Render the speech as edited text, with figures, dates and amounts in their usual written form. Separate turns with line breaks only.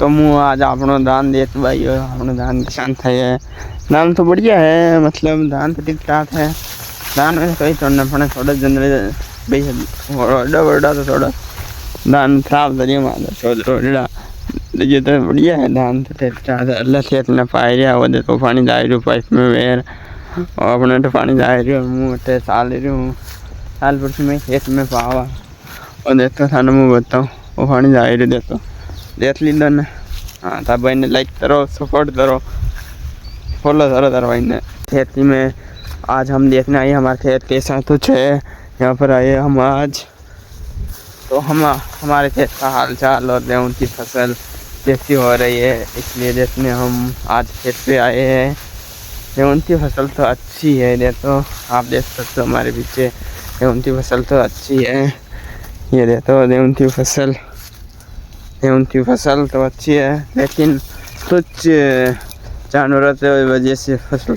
तो मुँह आज अपनो दान देत भाई अपनो दान निशान थे दान तो बढ़िया है मतलब दान तो ठीक ठाक है दान में कहीं छोड़ना पड़े थोड़ा जनरल भाई वर्डा तो थोड़ा दान खराब करिए माता छोड़ा ये तो बढ़िया है दान तो ठीक ठाक है अल्लाह से इतना पाए रहा वो देखो पानी जा रही पाइप में वेर और अपने तो पानी जा रही मुँह अटे साल रही हूँ साल पर में खेत में पावा और देखो थाने मुँह बताऊँ वो पानी जा रही देखो देख लीधो ने हाँ था भाई ने लाइक करो सपोर्ट करो फॉलो करो तार भाई ने खेती में आज हम देखने आए हमारे खेत कैसा कुछ है यहाँ पर आए हम आज तो हम हमारे खेत का हाल चाल और गेहूँ की फसल कैसी हो रही है इसलिए देखने हम आज खेत पे आए हैं। गेहूँ की फसल तो अच्छी है देखो आप देख सकते हो हमारे पीछे गेहूँ की फसल तो अच्छी है ये देखो गेहूँ की फसल तो अच्छी है लेकिन कुछ जानवरों की वजह से फसल